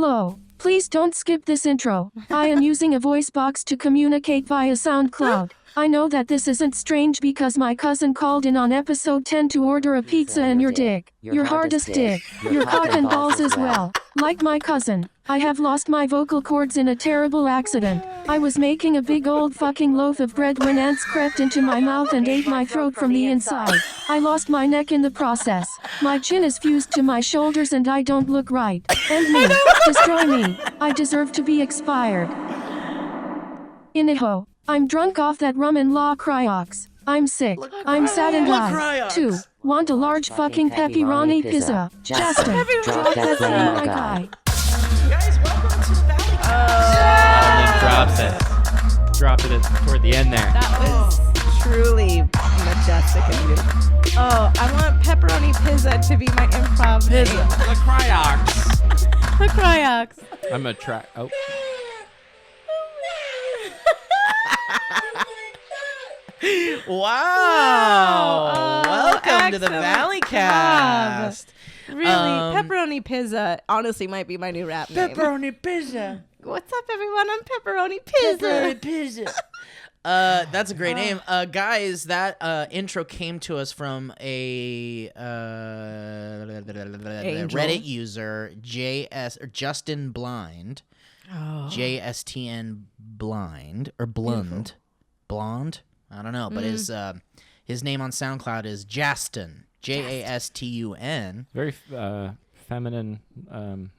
Hello. Please don't skip this intro. I am using a voice box to communicate via SoundCloud. I know that this isn't strange because my cousin called in on episode 10 to order a pizza and your dick. Your hardest dick. Your cock and balls as well. Like my cousin, I have lost my vocal cords in a terrible accident. I was making a big old fucking loaf of bread when ants crept into my mouth and ate my throat from the inside. I lost my neck in the process. My chin is fused to my shoulders and I don't look right. End me. Destroy me. I deserve to be expired. Iniho. I'm drunk off that rum and La Cryox. I'm sick. I'm sad and high. 2. Want a large fucking pepperoni pizza. Justin, drop that thing, my guy. Guys, welcome to the Valleycast. And then dropped it toward the end there. That was truly majestic and beautiful. Oh, I want pepperoni pizza to be my improv name. The Cryox. The Cryox. I'm gonna try. Oh. Wow. Welcome to the Valleycast. Really, pepperoni pizza honestly might be my new rap name. Pepperoni pizza. What's up, everyone? I'm pepperoni pizza. Pepperoni pizza. That's a great name. Guys, that intro came to us from a Reddit user, Justin Blind. JSTN Blind or Blund. Blonde? I don't know, but his name on SoundCloud is Jastin. Jastun. Very feminine.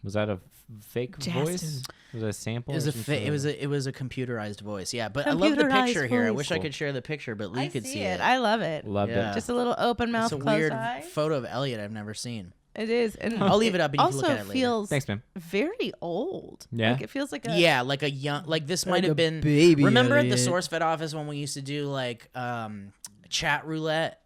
Was that a fake voice? Was that a sample? It was a computerized voice. Yeah, but I love the picture here. I wish I could share the picture, but Lee could see it. I love it. Loved it. Just a little open mouth, it's a closed weird eye. photo of Elliot I've never seen. It is, and I'll leave it up and you can look at it also later. feels Thanks, man. very old. Yeah? Like it feels like a Like a young, like this might a have been. baby Remember at the Elliot. SourceFed office when we used to do like chat roulette?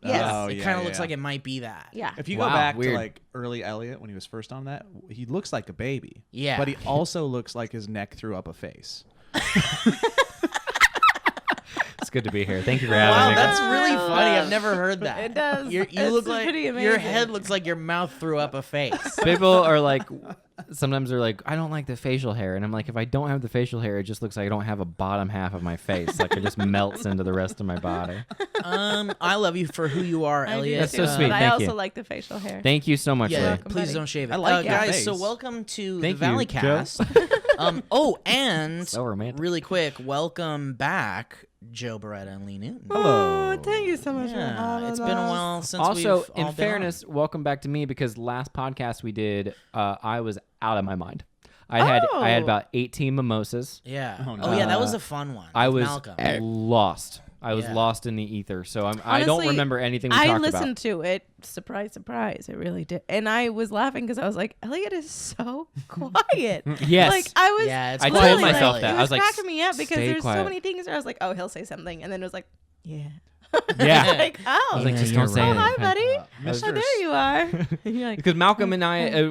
Yes. Oh, It yeah, kind of looks yeah. like it might be that. yeah. If you Wow, go back weird. to like early Elliot when he was first on that, he looks like a baby. Yeah. But he also looks like his neck threw up a face. It's good to be here. Thank you for Wow, having me. that's really funny. I've never heard that. It does. You It's look like pretty your amazing. head looks like your mouth threw up a face. People are like, sometimes they're like, I don't like the facial hair. And I'm like, if I don't have the facial hair, it just looks like I don't have a bottom half of my face. Like it just melts into the rest of my body. I love you for who you are, I do Elliot. That's too, so sweet. But I Thank also you. like the facial hair. Thank you so much, Yeah, Lee. welcome, please buddy. don't shave it. I like your guys. face. So welcome to Thank the you, Valleycast. And So romantic. really quick, welcome back, Joe Beretta and Lee Newton. Oh, thank you so much for having Yeah, it's been a us. while since Also, we've all in been fairness, welcome back to me because last podcast we did, I was out of my mind. I had Oh. about 18 mimosas. on. Yeah. Oh, no. Oh yeah, that was a fun one. I with was Malcolm. lost. I was Yeah. lost in the ether. So I don't Honestly, remember anything we I talked listened about. to it. Surprise, surprise. It really did. And I was laughing because I was like, Elliot is so quiet. Yes. Like, I was. Yeah, it's I quiet told for myself Elliot. that. It I was like, cracking me up because stay there's quiet. so many things where I was like, oh, he'll say something. And then it was like, yeah. Yeah. like, oh. I was like, Yeah, just you're don't say Oh, anything. hi, buddy. Mr. Oh, there you are. And you're like, Because Malcolm and I,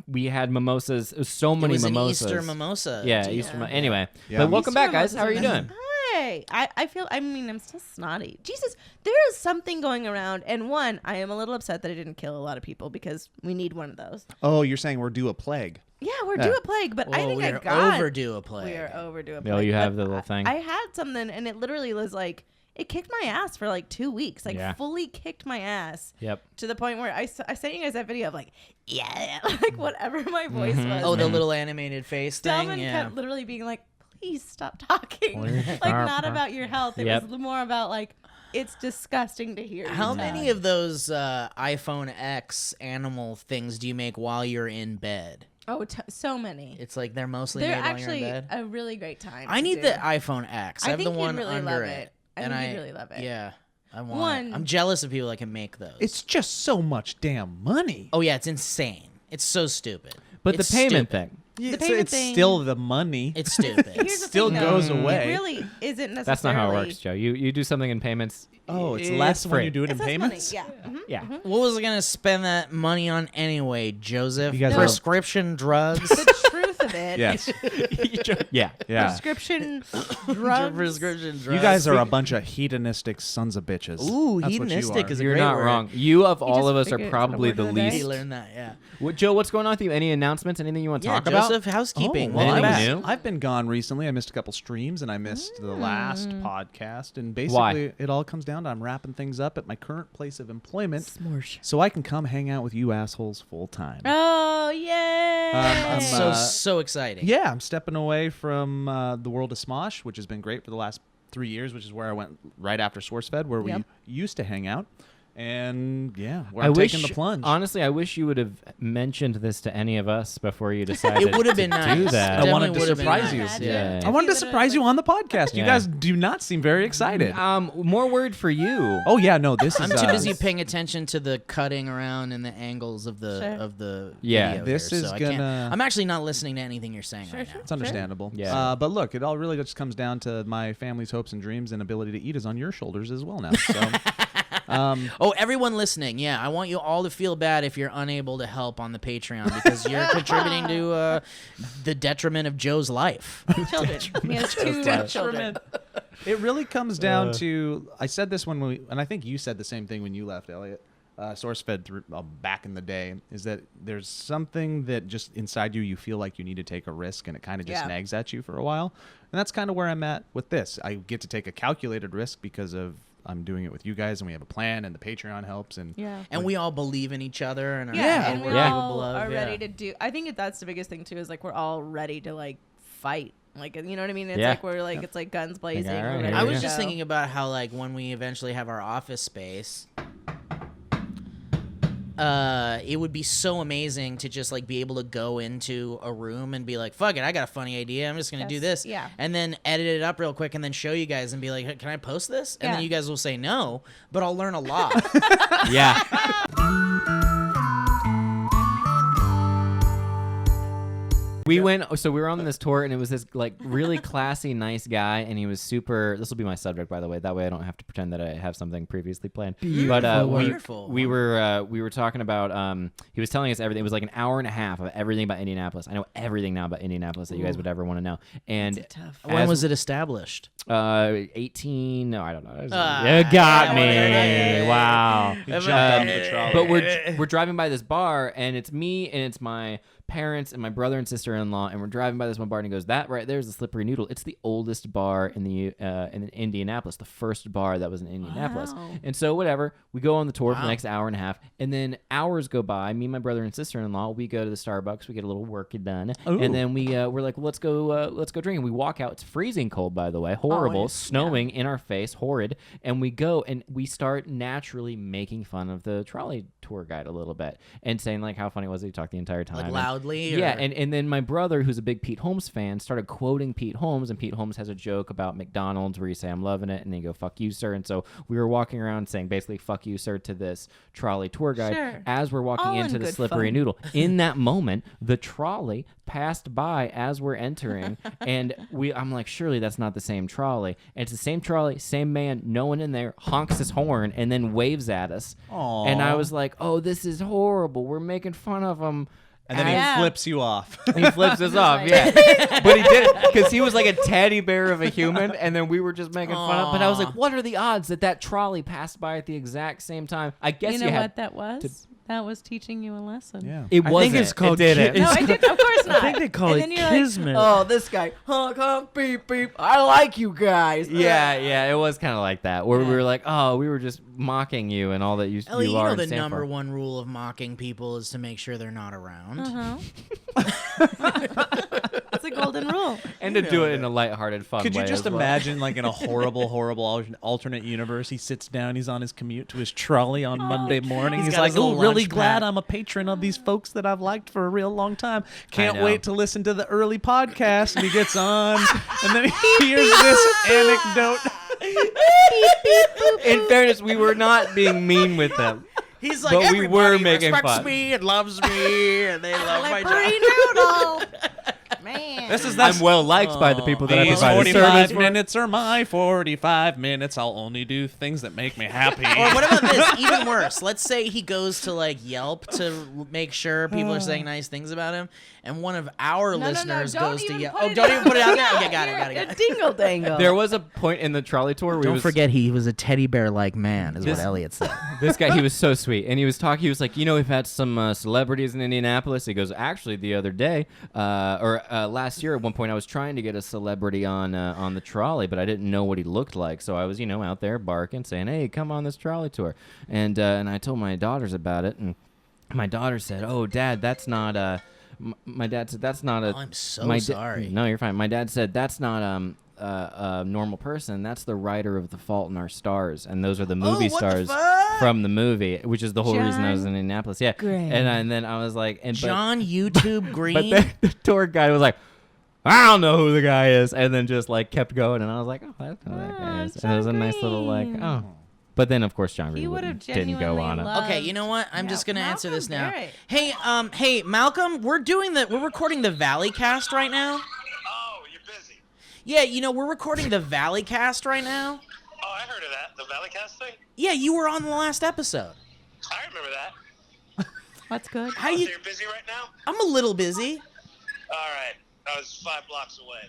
we had mimosas. So many It was mimosas. an Easter mimosa. Yeah, too. Easter. Anyway, Yeah. but welcome Easter back, guys. mimosas How are you are doing? Hey, I'm still snotty. Jesus, there is something going around. And one, I am a little upset that I didn't kill a lot of people because we need one of those. Oh, you're saying we're due a plague. Yeah, we're Yeah. due a plague, but I Well, think we I are got overdue a plague. We are overdue a plague. Oh, you have but the little thing. I had something, and it literally was like it kicked my ass for like 2 weeks, like Yeah. fully kicked my ass. Yep. To the point where I sent you guys that video of like, yeah, like whatever my voice was. Oh, the little animated face thing. Delvin Yeah. kept literally being like, please stop talking. Please like stop not talking. about your health. It Yep. was more about like, it's disgusting to hear. How you many talk. of those iPhone X animal things do you make while you're in bed? Oh, so many. It's like they're mostly They're made while you're in actually bed. a really great time. I to need do. the iPhone X. I have think the you'd one really under love it. I think you'd really love it. Yeah, I want One- it. I'm jealous of people that can make those. It's just so much damn money. Oh yeah, it's insane. It's so stupid. But It's the payment stupid. thing. The It's, payment it's thing- still the money. It's stupid. Here's the still thing, goes though. away. It really isn't necessarily. That's not how it works, Joe. You do something in payments. Oh, it's less when free. you do it in It's less payments? money. Yeah. Mhm. Yeah. What was I gonna spend that money on anyway, Joseph? You guys Prescription drugs. The truth of it. Yes. Yeah. Yeah. Prescription drugs. Prescription drugs. You guys are a bunch of hedonistic sons of bitches. Ooh, That's what you hedonistic are. is a You're great not word. wrong. You of all just of us are figured it's probably a the word of the day. least. You learned that, yeah. Joe, what's going on with you? Any announcements? Anything you want to Yeah, talk about? Joseph, housekeeping. Oh, well, Anything Welcome back. new? I've been gone recently. I missed a couple streams, and I missed the last podcast. And basically, it all comes down to I'm wrapping things up at my current place of employment, so I can come hang out with you assholes full time. Oh, yay. I'm, So exciting. Yeah, I'm stepping away from the world of Smosh, which has been great for the last 3 years, which is where I went right after SourceFed, where we used to hang out. And yeah, where I'm taking the plunge. Honestly, I wish you would have mentioned this to any of us before you decided It would have been to nice. do that. I wanted to Definitely would've been surprise nice. you. Yeah. I wanted to surprise you on the podcast. You Yeah. guys do not seem very excited. More word for you. Oh yeah, no, this I'm is too busy paying attention to the cutting around and the angles of the Yeah. video This here, is so I can't- gonna- I'm actually not listening to anything you're saying right now. It's understandable. Yeah. But look, it all really just comes down to my family's hopes and dreams and ability to eat is on your shoulders as well now. So, Oh, everyone listening, yeah, I want you all to feel bad if you're unable to help on the Patreon because you're contributing to the detriment of Joe's life. Children. He has two children. it really comes down to, I said this and I think you said the same thing when you left, Elliot. SourceFed through back in the day, is that there's something that just inside you feel like you need to take a risk, and it kind of just nags at you for a while. And that's kind of where I'm at with this. I get to take a calculated risk because of I'm doing it with you guys, and we have a plan, and the Patreon helps, and And we all believe in each other, and and we we're all capable of. are ready to do. I think that's the biggest thing too. Is like we're all ready to like fight. Like, you know what I mean? It's like we're like it's like guns blazing. all right, we're ready here I we to was just go. thinking about how, like, when we eventually have our office space, it would be so amazing to just like be able to go into a room and be like, fuck it, I got a funny idea, I'm just gonna do this, yeah. and then edit it up real quick and then show you guys and be like, hey, can I post this? And then you guys will say no, but I'll learn a lot. Yeah. We were on this tour, and it was this like really classy, nice guy, and he was super. This will be my subject, by the way. That way, I don't have to pretend that I have something previously planned. But we were talking about. He was telling us everything. It was like an hour and a half of everything about Indianapolis. I know everything now about Indianapolis that you guys would ever want to know. And When was it established? 18. No, I don't know. You got me. Wow. he jumped on the trolley. But we're driving by this bar, and it's me and it's my parents and my brother and sister-in-law, and we're driving by this one bar, and he goes, that right there's the Slippery Noodle. It's the oldest bar in Indianapolis, the first bar that was in Indianapolis. Wow. And so whatever, we go on the tour for the next hour and a half, and then hours go by. Me, my brother and sister-in-law, we go to the Starbucks, we get a little work done, and then we're like, let's go drink. And we walk out. It's freezing cold, by the way, horrible, snowing in our face, horrid. And we go and we start naturally making fun of the trolley tour guide a little bit and saying like how funny it was that he talked the entire time. Like And- loudly? Yeah, and then my brother, who's a big Pete Holmes fan, started quoting Pete Holmes, and Pete Holmes has a joke about McDonald's where you say, I'm loving it, and then you go, fuck you, sir. And so we were walking around saying basically, fuck you, sir, to this trolley tour guide Sure. as we're walking All in into the good Slippery fun. Noodle. In that moment, the trolley passed by as we're entering, and I'm like, surely that's not the same trolley. And it's the same trolley, same man, no one in there, honks his horn, and then waves at us. Aw. And I was like, oh, this is horrible. We're making fun of him. And then he flips you off. He flips us off, yeah. But he did it because he was like a teddy bear of a human, and then we were just making fun of. But I was like, what are the odds that trolley passed by at the exact same time? I guess You know had what that was? That was teaching you a lesson. Yeah. It wasn't. it's called it didn't. No, I did. Of course not. I think they call And it then you're like, kismet. Oh, this guy, honk, honk, beep, beep. I like you guys. Yeah, it was kind of like that, where we were like, oh, we were just mocking you and all that you Ellie, you you are. know and the stand number for. one rule of mocking people is to make sure they're not around. That's a golden rule. and to do it in a lighthearted, fun Could way. you just as well. imagine, like, in a horrible, alternate universe, he sits down, he's on his commute to his trolley on Monday morning. He's He's got like, his little oh, really lunch glad pack. I'm a patron of these folks that I've liked for a real long time. Can't know. wait to listen to the early podcast. And he gets on, and then he hears this anecdote. In fairness, we were not being mean with them. He's like, But we were everybody making respects fun. me and loves me, and they love my Slippery job. noodle. Man. This is that. I'm well liked by the people that I These provide 45 service for. minutes are my 45 minutes. I'll only do things that make me happy. Or what about this? Even worse. Let's say he goes to like Yelp to make sure people are saying nice things about him, and one of our listeners goes to Yelp. Oh, don't even put it out there. Okay, got it. A dingle dangle. There was a point in the trolley tour where Don't forget he was a teddy bear-like man, is what Elliot said. this guy, he was so sweet, and he was talking. He was like, we've had some celebrities in Indianapolis. He goes, actually, the other day, last year, at one point, I was trying to get a celebrity on the trolley, but I didn't know what he looked like, so I was, out there barking, saying, "Hey, come on this trolley tour," and I told my daughters about it, and my daughter said, "Oh, Dad, that's not my dad said that's not a." Oh, I'm so sorry. No, you're fine. My dad said that's not a normal person. That's the writer of The Fault in Our Stars, and those are the movie stars from the movie, which is the whole reason I was in Indianapolis. Yeah, and then I was like, John YouTube Green. But then the tour guide was like, "I don't know who the guy is," and then just like kept going, and I was like, "Oh, I don't know who that guy is." And it was a nice little like, oh. But then, of course, John Green didn't go on it. Okay, you know what? I'm just gonna answer this now. Barrett. Hey, Malcolm, we're recording the Valleycast right now. Oh, you're busy. Yeah, we're recording the Valleycast right now. Oh, I heard of that. The Valleycast thing? Yeah, you were on the last episode. I remember that. That's good. How So you? you're busy right now? I'm a little busy. All right. I was 5 blocks away.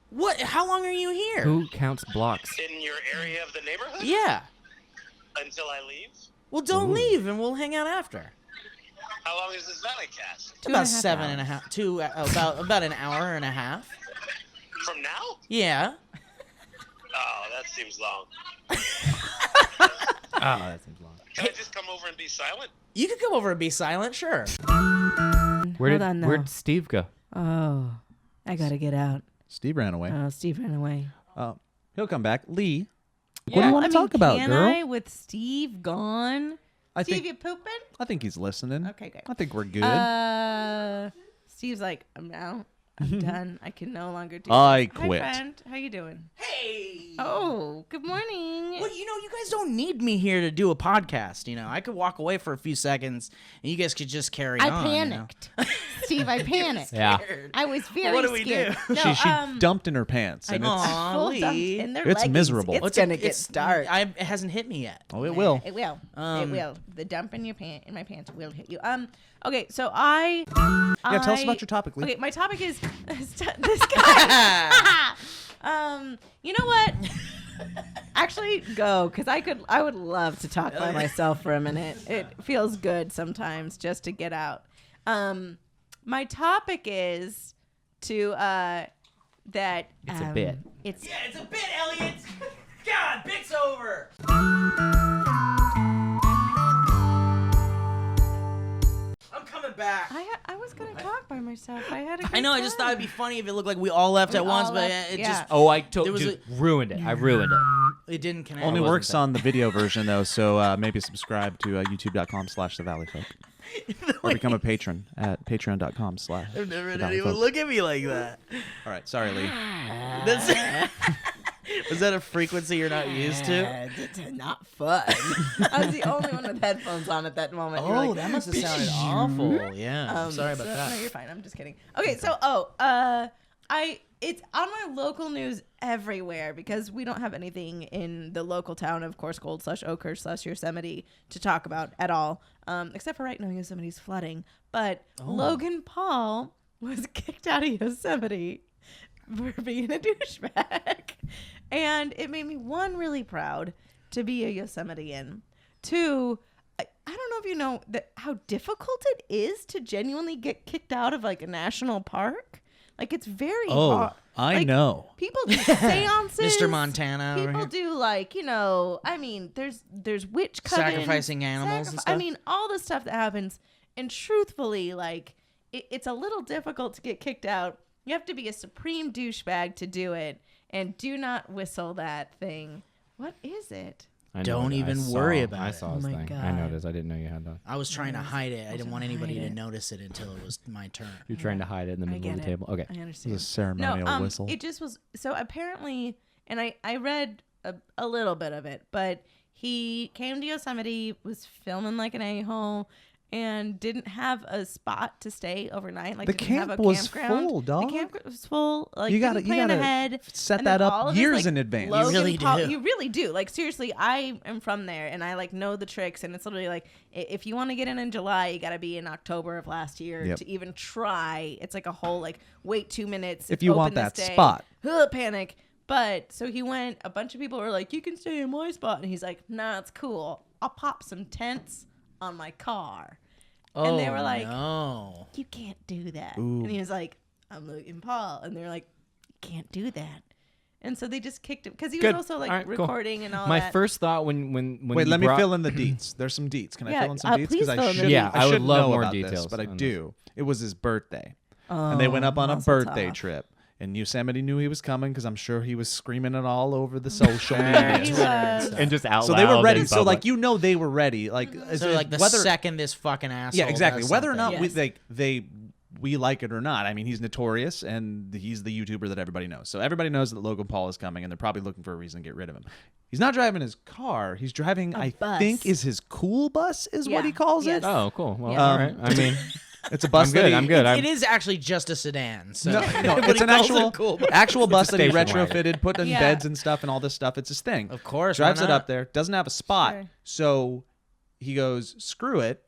What? How long are you here? Who counts blocks? In your area of the neighborhood? Yeah. Until I leave? Well, don't leave, and we'll hang out after. How long is this Valleycast? About 7.5. About an hour and a half. From now? Yeah. Oh, that seems long. Oh, that seems long. Can I just come over and be silent? You could come over and be silent, sure. Where'd Steve go? Oh, I gotta get out. Steve ran away. Oh, Steve ran away. He'll come back. Lee, what do you want to talk about, can girl? I with Steve gone? Steve, you pooping? I think he's listening. Okay, good. I think we're good. Steve's like, I'm out. I'm done. I can no longer do I this. quit. Hi, friend. How you doing? Hey. Oh, good morning. Well, you guys don't need me here to do a podcast. I could walk away for a few seconds, and you guys could just carry on. I panicked. Steve, I panicked. Yeah. I was very What do we scared. do? No, she dumped in her pants. And it's, Aw, full Lee. dumped in their It's leggings. miserable. It's gonna get dark. It hasn't hit me yet. oh, it will. It will. Um, It will. The dump in my pants will hit you. Okay, so Yeah, tell us about your topic, Lee. Okay, my topic is this guy. You know what? Actually, go, because I would love to talk by myself for a minute. It feels good sometimes just to get out. My topic is to that It's a bit. It's It's a bit, Elliot. God, bit's over. I'm coming back. I was gonna talk by myself. I had a I know. I just thought it'd be funny if it looked like we all left at once, all but left, it yeah. just Oh, I told There was you. Ruined it. I ruined it. it didn't connect. Only wasn't works there. on the video version, though, so maybe subscribe to youtube.com/thevalleyfolk. Or become a patron at patreon.com/. I've never had anyone look at me like that. All right, sorry, Lee. That's was that a frequency you're not used to? It's not fun. I was the only one with headphones on at that moment. You were like, that must have sounded awful. Yeah. Sorry about that. No, you're fine. I'm just kidding. Okay, so it's on my local news everywhere because we don't have anything in the local town of Coarse Gold /Oakhurst /Yosemite to talk about at all, except for right now Yosemite's flooding. But Logan Paul was kicked out of Yosemite for being a douchebag. And it made me, one, really proud to be a Yosemitean. Two, I don't know if you know how difficult it is to genuinely get kicked out of like a national park. Like it's very hard. I know. People do seances. Mr. Montana over People here. do like, I mean, there's witch coven, Sacrificing animals and stuff. I mean, all the stuff that happens. And truthfully, like it's a little difficult to get kicked out. You have to be a supreme douchebag to do it. And do not whistle that thing. What is it? I Don't know it. even worry about I it. saw Oh his my thing. God. I noticed. I didn't know you had that. I was trying to hide it. I didn't want anybody hide to it. notice it until it was my turn. You're trying to hide it in the I middle of get the it. table. Okay. I This understand. is a ceremonial whistle. It just was so apparently, and I read a little bit of it, but he came to Yosemite, was filming like an a-hole, and didn't have a spot to stay overnight. Like The didn't have camp a was campground. full, dog. The camp was full. Like You gotta- didn't you plan gotta ahead. set And that then up all of his, years like, in advance. Logan You really Paul- do. You really do. Like seriously, I am from there, and I like know the tricks. And it's literally like if you want to get in July, you got to be in October of last year Yep. to even try. It's like a whole like wait 2 minutes If you open want this that day. spot. Panic. But so he went. A bunch of people were like, "You can stay in my spot," and he's like, "Nah, it's cool. I'll pop some tents on my car." And they were like, no. "You can't do that." Ooh. And he was like, "I'm Logan Paul," and they're like, "You can't do that." And so they just kicked him because he was Good. also like All right, cool. recording and all My that. first thought when Wait, you let me brought- fill in the deets. There's some deets. Can I Yeah, fill in some deets? please fill in the should, deets. Yeah, I would should love know more about details this, but I on do. It was his birthday, Oh, and they went up on a mazel birthday tov. trip. And Yosemite knew he was coming because I'm sure he was screaming it all over the social He media. was. and just out So they were loud ready. in So like public. they were ready. Like So like the whether second this fucking asshole. yeah, exactly. does Whether or something. not Yes. we like it or not. I mean, he's notorious and he's the YouTuber that everybody knows. So everybody knows that Logan Paul is coming, and they're probably looking for a reason to get rid of him. He's not driving his car. He's driving, I bus. think, is his cool bus, is what Yeah. he calls Yes. it. Oh, cool. Well, Yeah. all right. I mean, It's a bus. I'm that good. he- I'm good. It is actually just a sedan. So No, but it's he an calls it actual a cool actual bus that he station wagon. retrofitted, put in Yeah. beds and stuff and all this stuff. It's his thing. Of course, why drives it not? up there. Doesn't have a spot, Sure. so he goes screw it.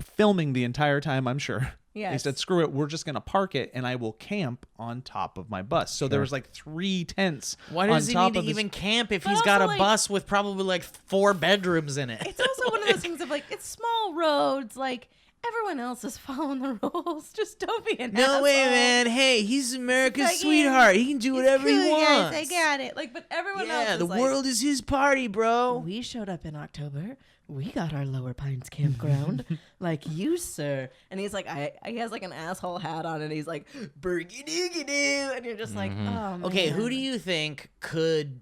Filming the entire time, I'm sure. He Yes. said, "Screw it. We're just gonna park it, and I will camp on top of my bus." So there was like 3 tents. Why on does he top need to of his- even camp if But he's got a also, like- bus with probably like 4 bedrooms in it? It's also one of those things of like it's small roads. Like everyone else is following the rules. Just don't be an asshole. No way, man. Hey, he's America's Like, yeah, sweetheart. He can do It's whatever he cool, guys, wants. I got it. Like, but everyone else Yeah, is the like, world is his party, bro. We showed up in October. We got our Lower Pines campground, like you, sir. And he's like, he has like an asshole hat on, and he's like, "Burgy doogie doo," and you're just like, oh man. Okay, who do you think could,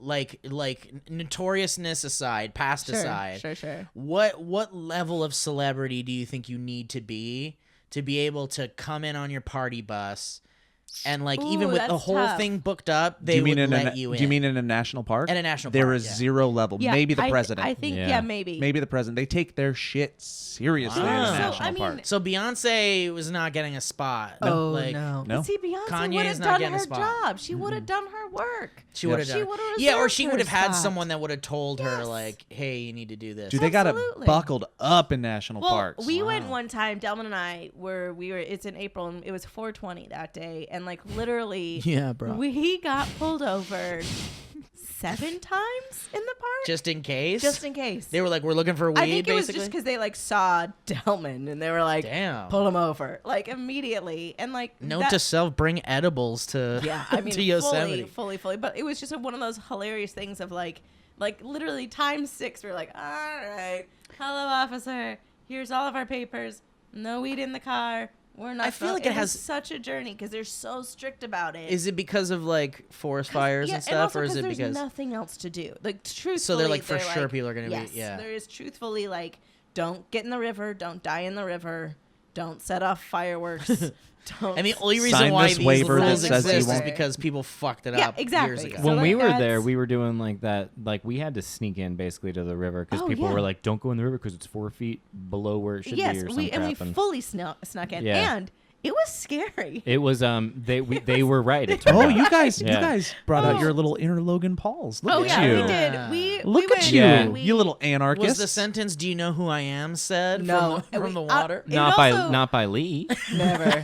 like notoriousness aside, past aside, Sure. what level of celebrity do you think you need to be able to come in on your party bus, and like even Ooh, with the that's whole tough. thing booked up, Do they you mean would in let a, you in? Do you mean in a national park? At a national There park, is yeah. 0 level. Yeah, Maybe the president. I think, Yeah. yeah, maybe. Maybe the president. They take their shit seriously in a Ah. So, national I mean- park. So Beyonce was not getting a spot. Oh like, no! No? But see, Beyonce Kanye would is have not done getting a her spot. job. She would have done her work. She would have She done. would've Yeah, or reserved she her would have had spot. someone that would have told her Yes. like, "Hey, you need to do this." Dude, they got it Absolutely. buckled up in national Well, parks. we went one time. Delman and I were. It's in April, and it was 420 that day, and like literally, Yeah, bro. we got pulled over 7 times in the park, Just in case. just in case. They were like, "We're looking for weed." I think it was basically. just because they like saw Delman, and they were like, Damn. pull him over like immediately, and like Note that- to self: bring edibles to Yeah, I mean, to Yosemite. fully. But it was just one of those hilarious things of like literally times 6. We're like, all right, hello, officer. Here's all of our papers. No weed in the car. We're not. I feel like it was has- such a journey because they're so strict about it. Is it because of like forest fires Yeah, and stuff, also or is it there's because? nothing else to do? Like truthfully, So they're like, for sure like, people are gonna be- yes, yeah. There is truthfully like, don't get in the river, don't die in the river, don't set off fireworks. Don't. And the only reason Sign why this these waiver that rules says you exist is won't. because people fucked it Yeah, up exactly. years ago. So when we like, were there, that's- we were doing like that. Like we had to sneak in basically to the river because Oh, people yeah. were like, "Don't go in the river because it's 4 feet below where it should yes, be." Or we some and we crap. fully snuck in, Yeah. and it was scary. It was they were right. It turned Oh, out. you guys Yeah. brought out Oh. your little inner Logan Pauls. Look Oh at yeah, you. we did. We Look we at went- you, Yeah. we- you little anarchist. Was the sentence "Do you know who I am?" said No, from the we- water? it Not by also- not by Lee. never.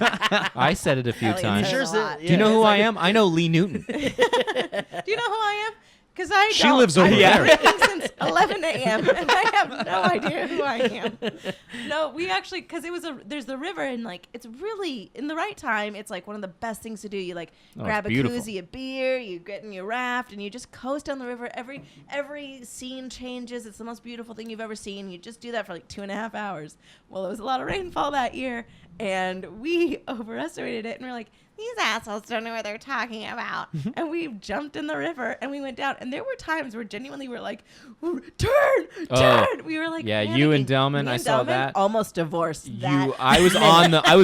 I said it a few Elliot times. said it a Sure lot. said- Do you know who it's I like- am? I know Lee Newton. Do you know who I am? Because I She don't. lives over I've there. been drinking since 11 a.m. and I have no idea who I am. No, we actually, because there's the river and like it's really in the right time. It's like one of the best things to do. You like Oh, grab a it's beautiful. koozie of beer, you get in your raft, and you just coast down the river. Every scene changes. It's the most beautiful thing you've ever seen. You just do that for like 2.5 hours. Well, there was a lot of rainfall that year, and we overestimated it, and we're like, these assholes don't know what they're talking about. And we jumped in the river and we went down. And there were times where genuinely we're like, turn. We were like, yeah, panicking. you and Delman, Me I and saw Delman that. almost divorced. That I was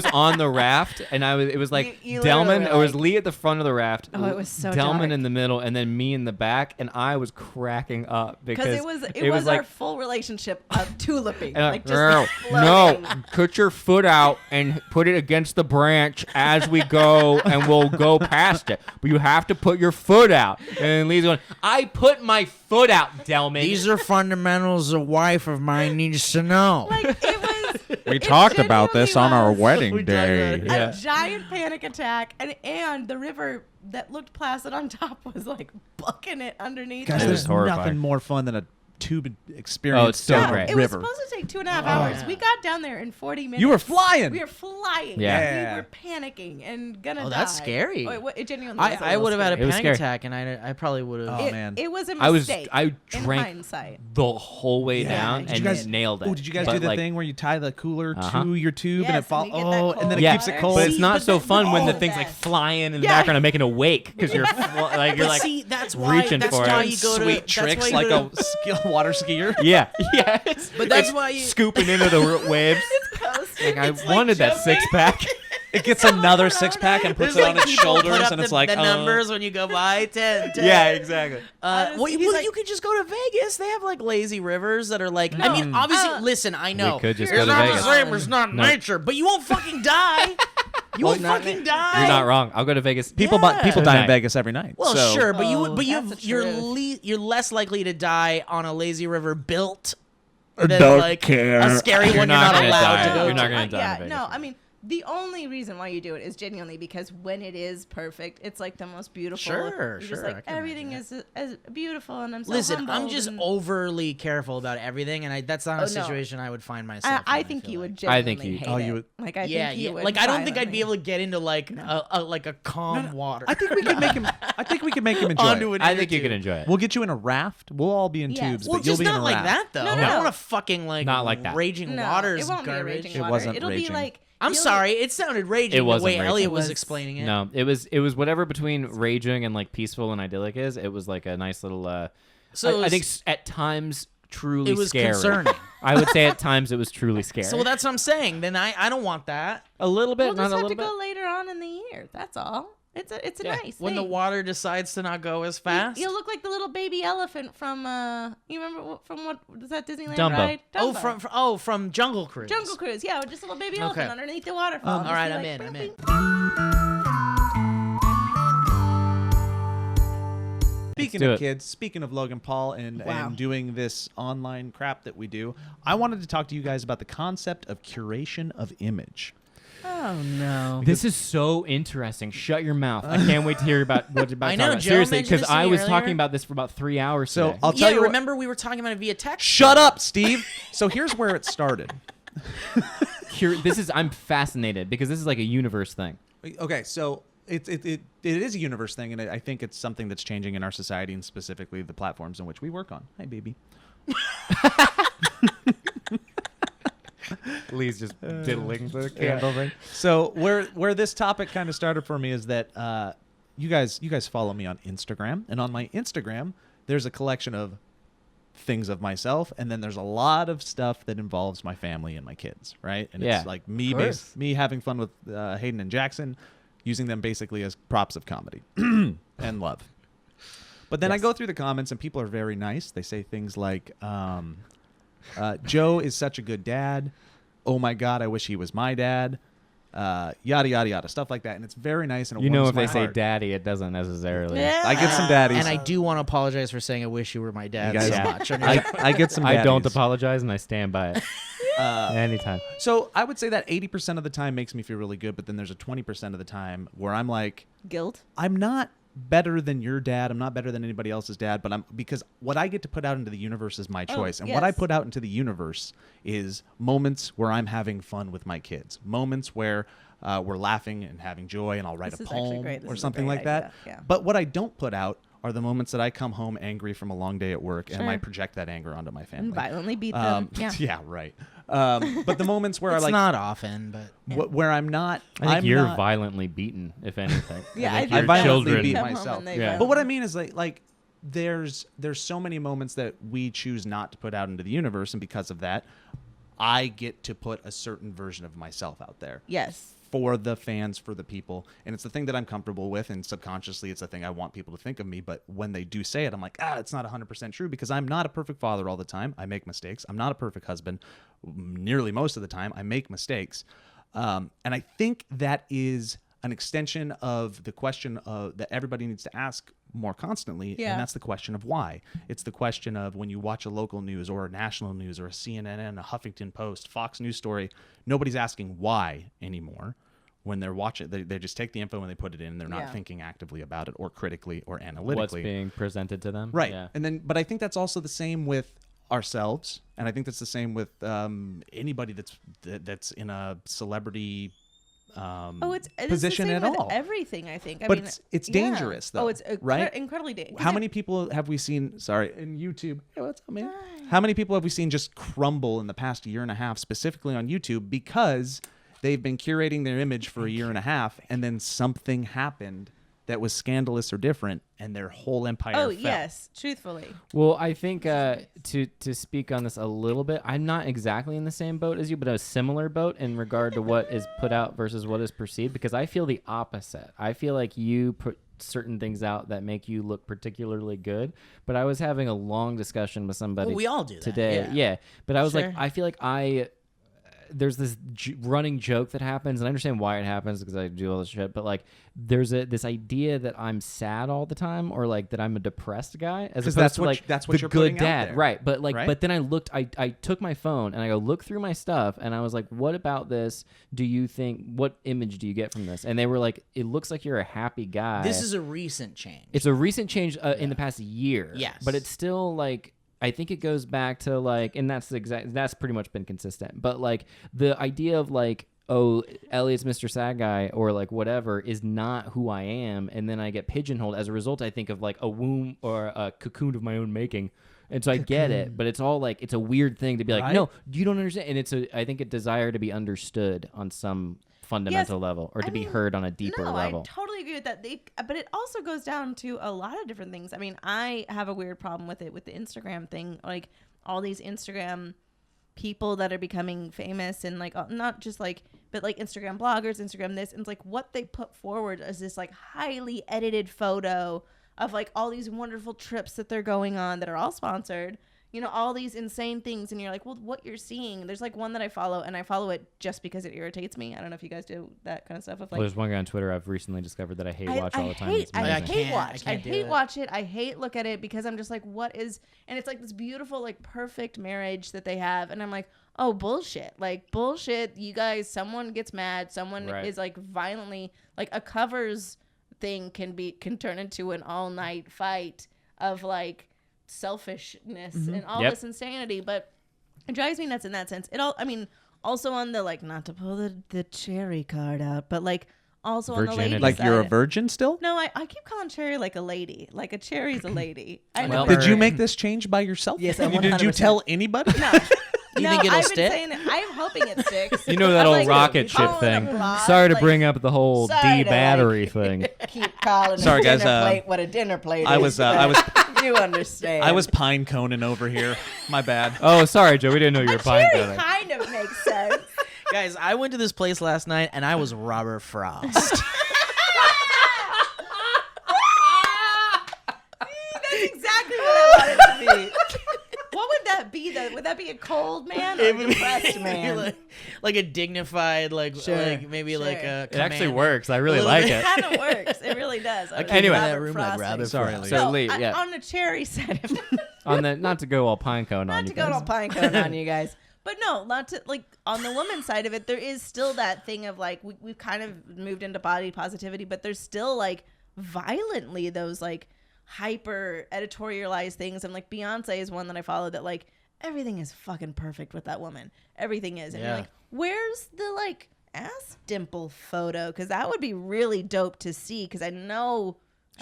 on the raft, and it was like You Delman. literally It was like- Lee at the front of the raft. Oh, it was so Delman dark. in the middle, and then me in the back, and I was cracking up because it was like, our full relationship of tuliping. and Like just no, floating. put your foot out and put it against the branch as we go, and we'll go past it. But you have to put your foot out. And Lee's going, I put my foot out, Delman. These are fundamentals a wife of mine needs to know. Like it was. We it talked about this on our genuinely was wedding We talked about day. it. Yeah. a giant panic attack, and the river that looked placid on top was like bucking it underneath. Gosh, It us. was there's horrifying. nothing more fun than a tube experience. Oh, it's so down a great. It was river. supposed to take 2.5 hours. yeah. We got down there in 40 minutes. You were flying. We were flying. Yeah. And we were panicking and gonna die. Oh, that's scary. It genuinely was I would have had a It was panic scary. attack, and I probably would have. Oh, man. It was a I mistake. I in drank hindsight. the whole way down Did and you guys nailed it. Oh, did you guys But, do the like, thing where you tie the cooler Uh-huh. to your tube and Yes, it falls? and you get that Oh, and then cold it Yeah, keeps it water. cold. but it's not but so then- fun when the oh, thing's like best. flying in the Yeah. background and making a wake because you're like you're But like see, that's why. reaching That's for why it. you go to Sweet that's tricks why you like go a skill water skier. yeah. But that's why you. scooping into the waves. Like I wanted that jumping. 6-pack. It gets another 6-pack and puts There's it on like its people put shoulders, up and it's the, like the numbers when you go by 10. Yeah, exactly. Honestly, he's Well, like- you could just go to Vegas. They have like lazy rivers that are like. I mean, No. obviously, listen. I know could just it's go to not Vegas. the same. It's not No. nature, but you won't fucking die. You won't fucking die. You're not wrong. I'll go to Vegas. People die in Tonight. Vegas every night. Well, so. sure, but Oh, that's the you're truth. you're less likely to die on a lazy river built than Don't like care. a scary You're one not you're not gonna allowed die. to go. You're not to. gonna die in Yeah, Vegas. no, I mean, the only reason why you do it is genuinely because when it is perfect, it's like the most beautiful. Sure, You're just sure, I like can everything imagine is beautiful, and I'm so Listen, I'm humbled just and- overly careful about everything, and that's not Oh, a no. situation I would find myself. I in, think feel you like. would I genuinely think you- hate oh, it. you would- Like I Yeah, think yeah. you would Like I don't think I'd be violently. able to get into like a calm water. I think we could make him. I think we could make him enjoy Onto it. an I inner think you tube. can enjoy it. We'll get you in a raft. We'll all be in Yes. tubes, Well, but you'll just be in not a like raft. that though. No, no, I don't no. want to fucking like Not like that. raging No, waters it won't garbage. be a raging It water. wasn't It'll raging. be like I'm you'll- sorry, it sounded raging It the wasn't way raging. Elliot It was was- explaining it. No, it was whatever between raging and like peaceful and idyllic is. It was like a nice little. So it I was- think at times truly It was scary. concerning. I would say at times it was truly scary. So that's what I'm saying. Then I don't want that. a little bit, We'll not just a have little to bit. go later on in the year. That's all. It's a Yeah. nice When the thing. water decides to not go as fast. You look like the little baby elephant from you remember from what was that Disneyland Dumbo. ride? Oh, Dumbo. from Jungle Cruise. Jungle Cruise, yeah, just a little baby elephant Okay. underneath the waterfall. all right, I'm in. I'm in. Speaking do of it. kids, speaking of Logan Paul and, Wow. and doing this online crap that we do, I wanted to talk to you guys about the concept of curation of image. Oh no. This is so interesting. Shut your mouth. I can't wait to hear about what you're about I to know, talk about. Joe Seriously, mentioned because this to I me was earlier. talking about this for about 3 hours So today. I'll tell Yeah, you. remember we were talking about it via text. Shut up, Steve. So here's where it started. I'm fascinated because this is like a universe thing. Okay, so it is a universe thing, and I think it's something that's changing in our society and specifically the platforms in which we work on. Hi, baby. Lee's just diddling the candle thing. So where this topic kind of started for me is that you guys follow me on Instagram, and on my Instagram there's a collection of things of myself, and then there's a lot of stuff that involves my family and my kids, right? And Yeah, it's like me of course. me having fun with Hayden and Jackson, using them basically as props of comedy and love. But then I go through the comments, and people are very nice. They say things like, Joe is such a good dad. Oh my God, I wish he was my dad. Yada, yada, yada. Stuff like that. And it's very nice. And it You know, warms if they my say heart. daddy, it doesn't necessarily. Yeah. I get some daddies. And I do want to apologize for saying I wish you were my dad You guys- so Yeah. much. I get some I don't daddies. apologize, and I stand by it. Anytime. So I would say that 80% of the time makes me feel really good, but then there's a 20% of the time where I'm like, Guilt. I'm not better than your dad. I'm not better than anybody else's dad, but because what I get to put out into the universe is my choice. And what I yes. put out into the universe is moments where I'm having fun with my kids, moments where we're laughing and having joy, and I'll write This a is actually poem great. This or is a something great like that. idea. Yeah. But what I don't put out are the moments that I come home angry from a long day at work, and I Sure. project that anger onto my family. And violently beat them. Yeah. Yeah, right. But the moments where It's I like not often, but where I'm not, I think I'm you're not, violently beaten, if anything. Yeah, I think I your violently children. beat Come home myself. and they Yeah. violently- But what I mean is like there's so many moments that we choose not to put out into the universe, and because of that, I get to put a certain version of myself out there. Yes. For the fans, for the people. And it's the thing that I'm comfortable with, and subconsciously it's the thing I want people to think of me. But when they do say it, I'm like, it's not 100% true, because I'm not a perfect father all the time. I make mistakes. I'm not a perfect husband. Nearly most of the time, I make mistakes. And I think that is an extension of the question that everybody needs to ask more constantly, Yeah. and that's the question of why. It's the question of when you watch a local news or a national news or a CNN, a Huffington Post, Fox News story, nobody's asking why anymore. When they're watching, they just take the info and they put it in. They're not thinking actively about it or critically or analytically. What's being presented to them. Right. Yeah. And then, but I think that's also the same with ourselves, and I think that's the same with anybody that's in a celebrity position it's the same at with all. everything, I think. But it's dangerous, though. Oh, it's right? incredibly dangerous. How many people have we seen? Sorry, in YouTube. Hey, what's up, man? How many people have we seen just crumble in the past year and a half, specifically on YouTube, because they've been curating their image for a year and a half, and then something happened that was scandalous or different, and their whole empire fell. Yes, truthfully. Well, I think to speak on this a little bit, I'm not exactly in the same boat as you, but a similar boat in regard to what is put out versus what is perceived, because I feel the opposite. I feel like you put certain things out that make you look particularly good, but I was having a long discussion with somebody Well, we all do that, today. yeah. But I was Sure. like, I feel like there's this running joke that happens, and I understand why it happens because I do all this shit, but like there's this idea that I'm sad all the time, or like that I'm a depressed guy, as opposed that's to what like that's what the you're good putting out dad, there. right? But like, Right? but then I took my phone and I go look through my stuff, and I was like, what about this? Do you think, what image do you get from this? And they were like, it looks like you're a happy guy. this is a recent change. It's a recent change in the past year. Yes. But it's still like, I think it goes back to like, and that's pretty much been consistent. But like the idea of like, oh, Elliot's Mr. Sad Guy or like whatever is not who I am. And then I get pigeonholed. As a result, I think of like a womb or a cocoon of my own making. And so I get it, but it's all like, it's a weird thing to be like, Right? no, you don't understand. And I think a desire to be understood on some fundamental level, or to be heard on a deeper level. I totally agree with that. But it also goes down to a lot of different things. I mean, I have a weird problem with it with the Instagram thing. Like all these Instagram people that are becoming famous, and like not just like, but like Instagram bloggers, Instagram this, and it's like what they put forward is this like highly edited photo of like all these wonderful trips that they're going on that are all sponsored. You know, all these insane things, and you're like, well, what you're seeing. There's like one that I follow, and I follow it just because it irritates me. I don't know if you guys do that kind of stuff. Of like, Well, there's one guy on Twitter I've recently discovered that I hate watch all the time. It's I amazing. hate can't- watch. I I can't do hate it. watch it. I hate look at it because I'm just like, what is? And it's like this beautiful, like perfect marriage that they have, and I'm like, oh, bullshit. Like bullshit. You guys, someone gets mad. Someone Right. is like violently, like a covers thing can turn into an all night fight of like selfishness and all Yep. this insanity. But it drives me nuts in that sense. I mean, also on the like, not to pull the cherry card out, but like also on the Virginity. lady Like side. you're a virgin still? No, I keep calling Cherry like a lady. Like a cherry's a lady. I Well, know. Did you make this change by yourself? Yes, Did you 100%. tell anybody? No. You no, think it'll I've stick? been saying it. I'm hoping it sticks. You know that I'm old like, rocket ship calling thing. it a broad, Sorry to like, bring up the whole sorry to, D-battery thing. keep calling Sorry, a guys, dinner plate what a dinner plate I is. was but you understand. I was pine coning over here. My bad. Oh, sorry, Joe. We didn't know you were pine Cherry coning. kind of makes sense. Guys, I went to this place last night and I was Robert Frost. That's exactly what I wanted to be. What would that be though? Would that be a cold man or a depressed man? like a dignified, like maybe like a. It actually command- works. I really little like bit. it. Kind of works. It really does. Okay, Anyway. Robert That room like Frosting. Robert Sorry, Frost. Lee. So, Lee, yeah. On the cherry side of On the not to go all pine cone on not you to go guys. all pine cone on you guys, but no, not to like on the woman side of it. There is still that thing of like we've kind of moved into body positivity, but there's still like violently those like hyper editorialized things, and like Beyonce is one that I follow that like everything is fucking perfect with that woman. Everything is, and you're Yeah. like, where's the like ass dimple photo? Because that would be really dope to see. Because I know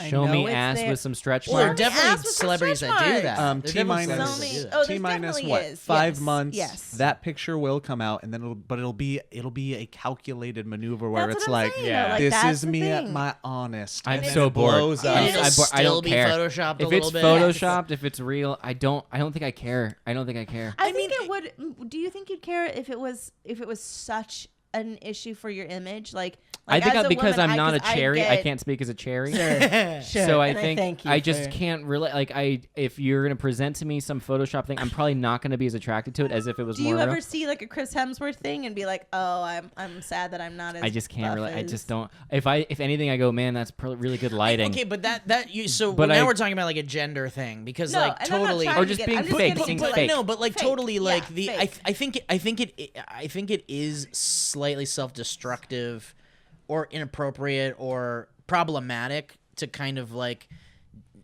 Show know me it's ass there. with some stretch Well, there are marks. Definitely definitely ass with some celebrities stretch that do marks. that. There are T definitely minus celebrities So that many- do that. oh, T there minus definitely what? is. 5 Yes. months. Yes. That picture will come out, and then it'll be a calculated maneuver where That's it's what I'm like, saying, Yeah. though. Like, this that's is the me at thing. my honest. I'm and then so it bored. blows And up. it'll I still don't be care. photoshopped a If little it's bit. photoshopped, if it's real, I don't think I care. I don't think I care. I think it would. Do you think you'd care if it was such an issue for your image? Like I think as a because woman, I'm not a 'cause cherry, I get- can't speak as a cherry. Sure. So I And think thank you I just for- can't really like if you're gonna present to me some Photoshop thing, I'm probably not gonna be as attracted to it as if it was Do more you real. ever see like a Chris Hemsworth thing and be like, oh, I'm sad that I'm not as I just can't buff really. I as- just don't. If anything, I go, man, that's really good lighting. Okay, but that you so But now I- we're talking about like a gender thing because No, like and I'm not totally trying Or to just get- being I'm just fake, getting being into, but fake. no, but like Fake. totally Yeah, like the fake. I think it is slightly self-destructive or inappropriate or problematic to kind of like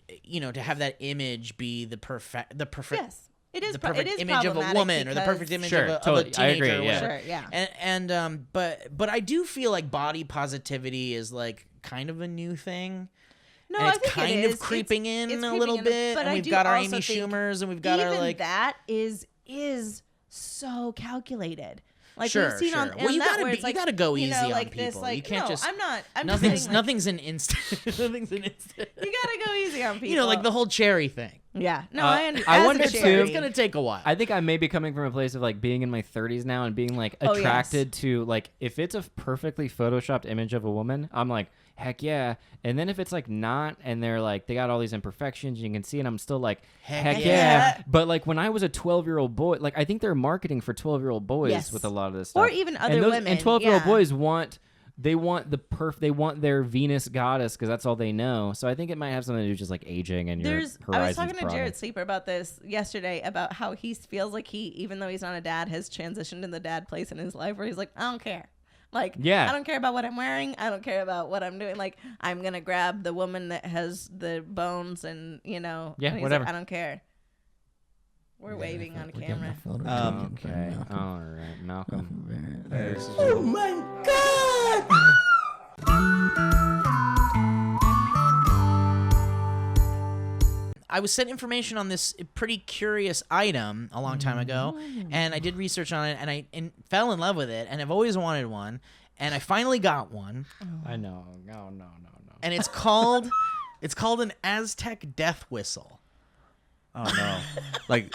to have that image be the perfect Yes, it is. the pro- perfect it is image of a problematic woman or the because- perfect image Sure, of a totally. I teenager agree, or yeah. whatever. Sure, yeah. And but I do feel like body positivity is like kind of a new thing. No, and I it's think kind it of is. creeping in It's a creeping little in, bit, but and I we've do got our also Amy think Schumers, and we've got our even like. that is so calculated. Like Sure, we've seen sure. on Well, you that gotta where be- it's you like, gotta go you know, easy on like this, people. like You can't no, just- I'm not. I'm Nothing's just saying, like, nothing's an instant. Nothing's an instant. You gotta go easy on people. You know, like the whole cherry thing. Yeah. No, Uh, I understand. I As a wonder, too, cherry, It's gonna take a while. I think I may be coming from a place of like being in my 30s now and being like Oh, yes. attracted to like if it's a perfectly photoshopped image of a woman, I'm like heck yeah. And then if it's like not and they're like they got all these imperfections, you can see, and I'm still like heck yeah. yeah. But like when I was a 12-year-old boy, like I think they're marketing for 12-year-old boys Yes. with a lot of this stuff, Or even other and those, women, And 12-year-old yeah. boys want. They want they want their Venus goddess because that's all they know. So I think it might have something to do with just like aging and your I horizons was talking to broaden. Jared Sleeper about this yesterday about how he feels like he, even though he's not a dad, has transitioned in the dad place in his life where he's like, I don't care. Like, Yeah. I don't care about what I'm wearing. I don't care about what I'm doing. Like, I'm going to grab the woman that has the bones and, Yeah, and he's whatever. Like, I don't care. We're waving on camera. Okay, all right, Malcolm. I was sent information on this pretty curious item a long time ago, and I did research on it, and I fell in love with it, and I've always wanted one, and I finally got one, I know. No. and it's called an Aztec death whistle. Oh no! Like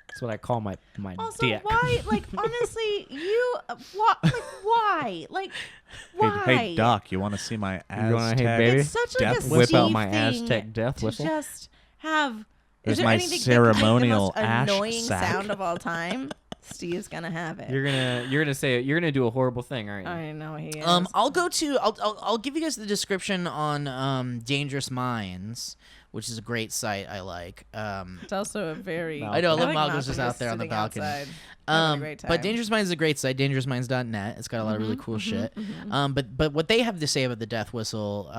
That's what I call my Also, dick. why? Like, honestly, why? Like, why? hey Doc, you want to see my You wanna- Aztec hey, baby? It's such like a death Whip out Steve my thing Aztec death to whistle. just have. There's Is there my anything that can make ceremonial the most ash annoying sack. sound of all time? Steve's gonna have it. You're gonna say it. You're gonna do a horrible thing, aren't you? I know he is. I'll give you guys the description on Dangerous Minds, which is a great site I like. It's also a very. I know, I look, think Malcolm's just Malcolm out is there on the sitting balcony. outside having a great But time. Dangerous Minds is a great site, dangerousminds.net. It's got a lot of really cool shit. But what they have to say about the death whistle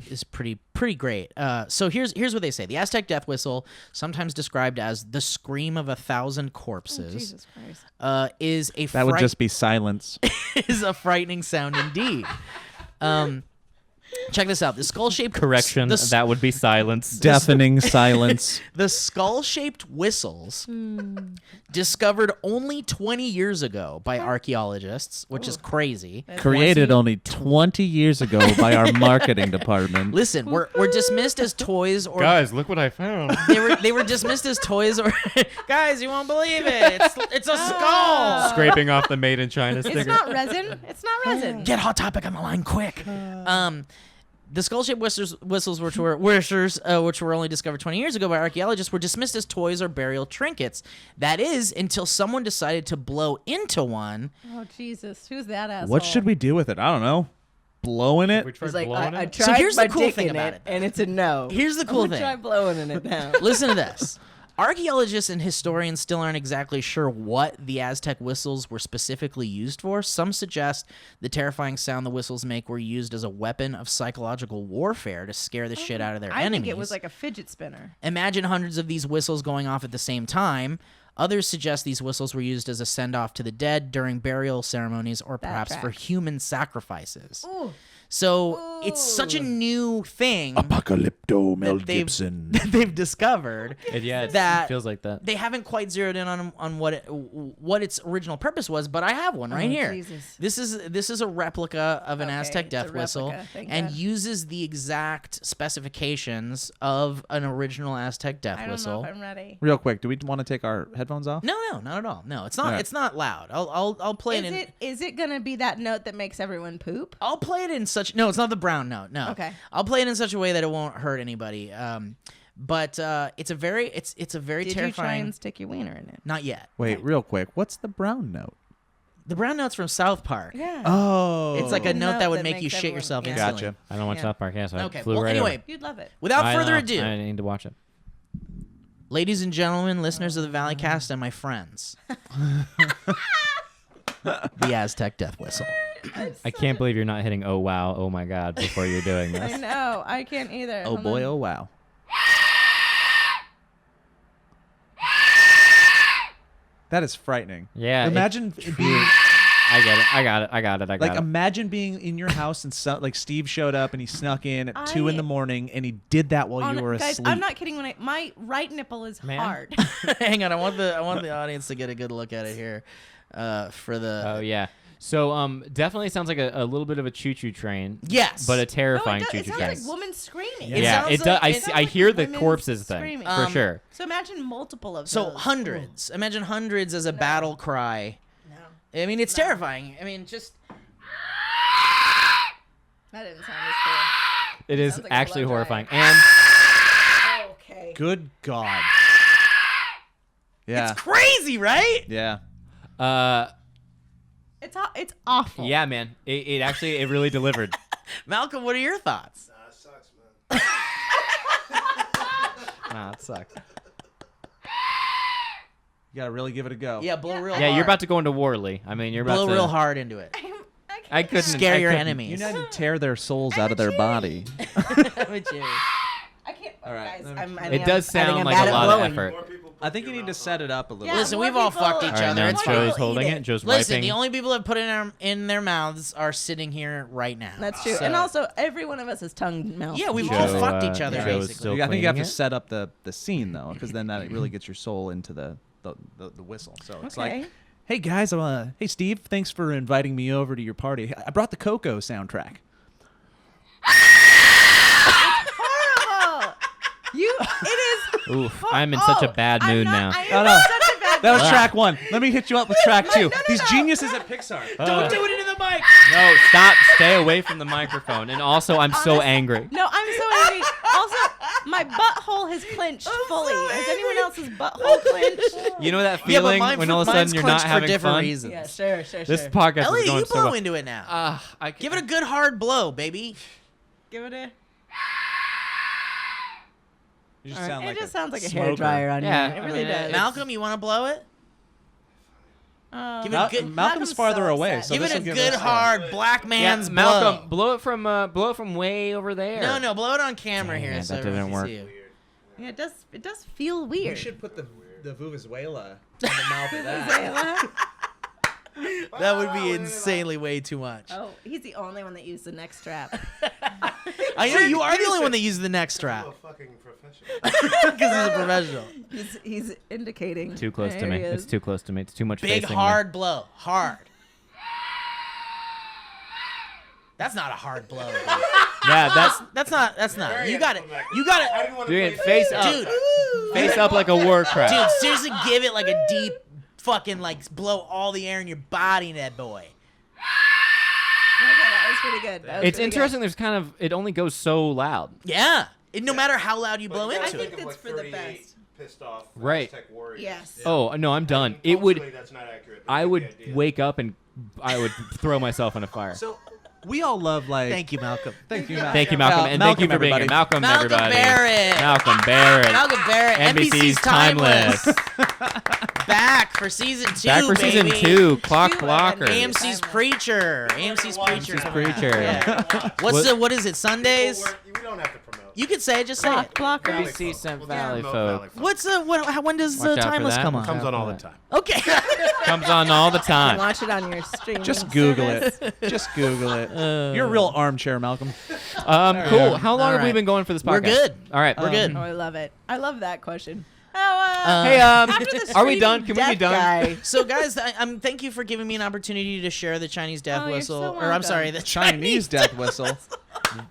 is pretty great. So here's what they say. The Aztec death whistle, sometimes described as the scream of 1,000 corpses, Jesus Christ. is a that would just be silence. is a frightening sound indeed. Check this out. The skull-shaped Correction. The, That would be silence. Deafening silence. the skull-shaped whistles discovered only 20 years ago by archaeologists, which is crazy. Created only 20 years ago by our marketing department. Listen, we're dismissed as toys or Guys, look what I found. they were dismissed as toys or guys, you won't believe it. It's a skull. Scraping off the Made in China sticker. It's not resin. It's not resin. Get Hot Topic on the line quick. The skull-shaped whistles, which were only discovered 20 years ago by archaeologists, were dismissed as toys or burial trinkets. That is, until someone decided to blow into one. Oh Jesus, who's that asshole? What should we do with it? I don't know. Blowing it? We tried He's like, blowing I it. tried here's my the cool dick thing in about it, it. and it's a no. Here's the cool I'm gonna thing. Try blowing in it now. Listen to this. Archaeologists and historians still aren't exactly sure what the Aztec whistles were specifically used for. Some suggest the terrifying sound the whistles make were used as a weapon of psychological warfare to scare the shit out of their I enemies. think it was like a fidget spinner. Imagine hundreds of these whistles going off at the same time. Others suggest these whistles were used as a send-off to the dead during burial ceremonies or perhaps for human sacrifices. Ooh. So it's such a new thing Apocalypto Mel that they've, Gibson. that they've discovered. It that feels like that. They haven't quite zeroed in on what its original purpose was, but I have one right here. Jesus. This is a replica of an Okay, Aztec it's a death whistle, replica, thank and God. uses the exact specifications of an original Aztec death I don't know whistle. if I'm ready. Real quick, do we want to take our headphones off? No, not at all. No, it's not. Alright. It's not loud. I'll play it in. Is it gonna be that note that makes everyone poop? I'll play it in such. No, it's not the brown note. No. Okay. I'll play it in such a way that it won't hurt anybody. But it's a very Did terrifying. you try and stick your wiener in it? Not yet. Wait, real quick. What's the brown note? The brown note's from South Park. Yeah. Oh. It's like a note that would make you makes shit everyone- yourself yeah. instantly. Gotcha. I don't watch Yeah. South Park, yeah, so Okay. I flew Well, right anyway, over. You'd love it. without I further know. ado, I need to watch it. ladies and gentlemen, listeners of the Valleycast and my friends, the Aztec death whistle. I can't believe you're not hitting oh wow, oh my god before you're doing I this. know. I can't either. Oh Hold boy, on. oh wow. That is frightening. Yeah, Imagine being I got it. like imagine being in your house and like Steve showed up and he snuck in at 2 in the morning and he did that while you were Guys, asleep. I'm not kidding. When my right nipple is Man. hard. Hang on, I want the audience to get a good look at it here. For the Oh yeah. So definitely sounds like a little bit of a choo-choo train. Yes. But a No, terrifying it choo-choo sounds train. like women screaming. It Yeah, sounds it does. like- I it see. sounds I like hear the women corpses thing screaming. for sure. So imagine multiple of So those. hundreds. Imagine hundreds as a battle cry. No, I mean, it's terrifying. I mean, just that didn't sound as cool. It is Sounds like a actually blow dry. horrifying. And Okay. Good God. Yeah. it's crazy, right? Yeah. It's awful. yeah, man, it actually it really delivered. Malcolm, what are your thoughts? Nah, it sucks, man. Nah, it sucks. You gotta really give it a go. Yeah, blow real hard. Yeah, you're about to go into Warley. I mean, you're about blow to real hard into it. I couldn't Scare I your couldn't. enemies. You know, to tear their souls out of their body. Would you? I can't. All right. Guys, I think It does I'm sound like bad a at lot blowing. of effort. More people I think you need to set it up a little. Yeah, Listen, more we've all people- fucked each All right, other. now It's more Joe's people holding eat it. it. Joe's Listen, wiping. the only people that put it in their mouths are sitting here right now. That's true. So- And also, every one of us has tongue mouth. Yeah, we've Joe, all fucked each other, Joe's basically. still I think you have to cleaning it. set up the scene though, because then that really gets your soul into the whistle. So it's Okay. like, hey guys, hey Steve, thanks for inviting me over to your party. I brought the Coco soundtrack. horrible. It is. Oof, I'm in such a bad I'm mood not- now. I am Oh, no. such a bad That was Ah. track 1. Let me hit you up with track 2. no, These no. geniuses at Pixar. Don't do it into the mic. No, stop. Stay away from the microphone. And also, I'm so Honest- angry. No, I'm so angry. Also, my butthole has clenched fully. Has anyone else's butthole clenched? You know that Yeah, but feeling when all of a sudden mine's you're not clenched for having different fun? reasons. Yeah, sure. This podcast is Elliot, going you so blow well. into it now. Give Give it a good hard blow, baby. Give it a. You just sound It like just a sounds like a smoker. hairdryer on Yeah, here. It I really mean, does. Malcolm, you want to blow it? Give it a good, Malcolm's farther away, so give it this'll a give good us, hard black Yeah, man's Malcolm, blow. blow it from way over there. No, blow it on camera here. Dang it, so that didn't everyone work. can see you. Yeah, it does feel weird. We should put the Vuvuzuela in the mouth of that. That would be insanely way too much. Oh, he's the only one that used the neck strap. I know you are the only one that uses the neck strap I'm a fucking professional. because he's a professional. He's indicating. Too close to There me. he is. It's too close to me. It's too much Big facing hard blow, hard. That's not a hard blow. Dude. Me. Yeah, That's not. You got it. You I got it, didn't want to Dude, play face up. dude. Face up like a war crap. Dude, seriously, give it like a deep fucking like blow all the air in your body, in that boy. Okay, that was pretty good. That was It's pretty interesting. There's kind of it only goes so loud. Yeah. No matter how loud you blow But you into gotta I it. think think of, that's for the 38 best. Pissed off Right. Aztec warriors. Yes. Oh no, I'm done. And It would. culturally, that's not accurate, but I you would get the idea. wake up and I would throw myself in a fire. So we all love like. Thank you, Malcolm. Thank you, Malcolm. Thank you, Malcolm, and thank you for being here, everybody. Malcolm, everybody. Barrett. Malcolm Barrett. Malcolm Barrett. NBC's Timeless. Back for season 2. Back for season baby. 2. Clock Two Blocker. and AMC's Preacher. AMC's Preacher. AMC's Preacher. Yeah. What is it? Sundays? We don't have to promote. You could say it. Just say it. Blocker. BBC sent Valleyfolk. Valleyfolk. What's when does Watch out for Timeless that. come on? Comes on all the Yeah. time. Okay. Comes on all the time. Watch it on your stream. Just Google it. Just Google it. You're a real armchair, Malcolm. Cool. How long All have we right. been going for this podcast? We're good. All right. We're good. Oh, I love it. I love that question. Hey, After the are we streaming done? Can we be death done? guy. So, guys, thank you for giving me an opportunity to share the Chinese death Oh, you're whistle. so Or I'm welcome. sorry, the Chinese death whistle.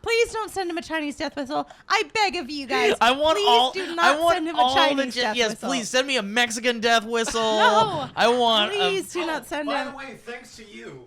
Please don't send him a Chinese death whistle. I beg of you guys. I want please all. do I not want send him all a Chinese the. death Yes, whistle. please send me a Mexican death whistle. No. I want. Please do not send By him. the way, thanks to you,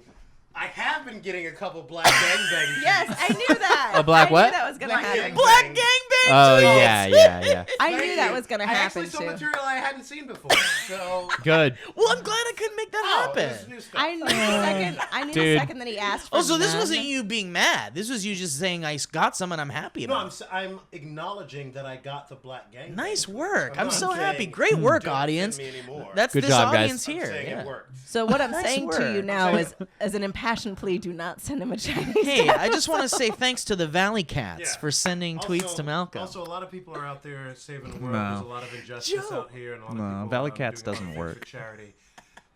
I have been getting a couple black gangbangs. Yes, I knew that. A black I what? Knew that was gonna Black happen. gang. Black gangbang. Oh tweets. yeah. I Thank knew you. that was gonna I happen actually saw too. material I hadn't seen before. So Good. Well, I'm glad I couldn't make that oh, happen. this is new stuff. I knew the second. I knew the Dude. second that he asked for. Oh, so this none. wasn't you being mad. This was you just saying I got some and I'm happy No, about it. I'm acknowleding that I got the black gang. Nice work. I'm not so happy. saying Great work, don't audience. send me anymore. That's Good this job, guys. audience I'm here. saying Yeah. it worked. So what I'm Nice saying to you work. now is, as an impassioned plea, do not send him a Chinese. Hey, death I just want to say thanks to the Valleycats Yeah. for sending tweets Also- to Malcolm. Also, a lot of people are out there saving the world. No. There's a lot of injustice out here, and a lot of No, people Valleycats doing a lot of doesn't things work. for charity.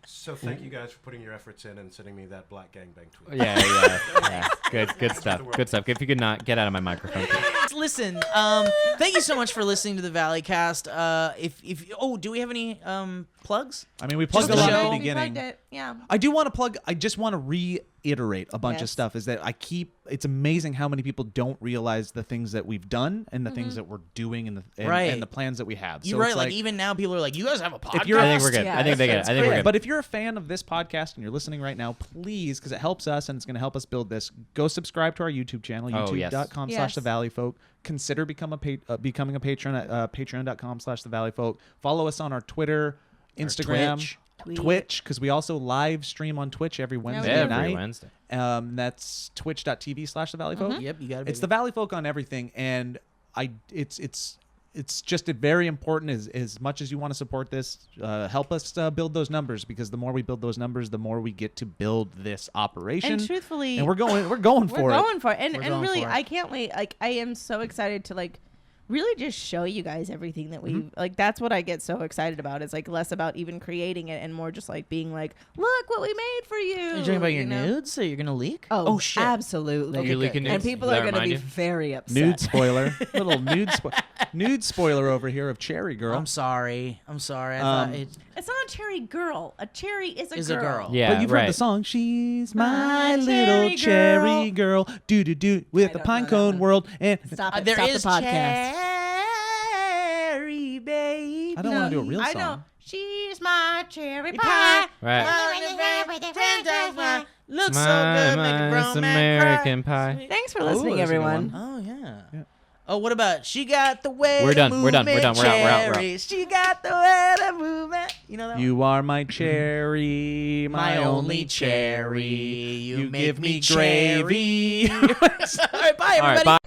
So thank you guys for putting your efforts in and sending me that black gangbang tweet. Yeah. Good stuff. Good stuff. If you could not get out of my microphone. Please. Listen, thank you so much for listening to the Valleycast. Do we have any plugs? I mean, we plugged Just a the lot at show. the We plugged beginning. it. Yeah. I do want to plug. I just want to reiterate a bunch of Yes. stuff. Is that it's amazing how many people don't realize the things that we've done and the things that we're doing and Right. and the plans that we have. You're So right. it's Like even now, people are like, "You guys have a podcast." If you're- I think we're good. Yeah, I think they get it. I think we're good. But if you're a fan of this podcast and you're listening right now, please, because it helps us and it's going to help us build this, go subscribe to our YouTube channel, Oh, yes. youtube.com/thevalleyfolk. Consider becoming a patron at patreon.com/thevalleyfolk. Follow us on our Twitter, Instagram, Twitch, because we also live stream on Twitch every Wednesday Every night. Wednesday. That's twitch.tv/thevalleyfolk. Yep, you got it. It's the Valleyfolk on everything, and it's just very important as much as you want to support this, help us build those numbers, because the more we build those numbers, the more we get to build this operation. And truthfully, and we're going for we're it. going for it. And We're and going really, for it. I can't wait. Like, I am so excited to really just show you guys everything that we like. That's what I get so excited about. It's like less about even creating it and more just like being like, look what we made for you. Are you talking about your know? nudes that you're gonna leak? Oh, shit! absolutely. You're leaking And nudes? people Does are that going to be remind you? very upset. Nude spoiler, little nude spoiler over here of Cherry Girl. I'm sorry. I thought it It's not a cherry girl. A cherry is a is a girl. Yeah, But you've right. heard the song, "She's my My little cherry girl, do do do with the don't know pine that cone one. world." And Stop it. There Stop is the podcast. cherry baby. I don't want to do a real song. I know. She's my cherry pie. Right. Looks so good, make a grown man American cry. Pie. Thanks for Ooh, listening, that's a good everyone. Oh yeah. Oh, what about she got the way? We're done, to we're done, move we're it, done, we're out, we're out, we're out. cherry. She got the way to move it. You know that one? You are my cherry, My only cherry. You make give me me gravy. All right, bye All right, everybody. bye.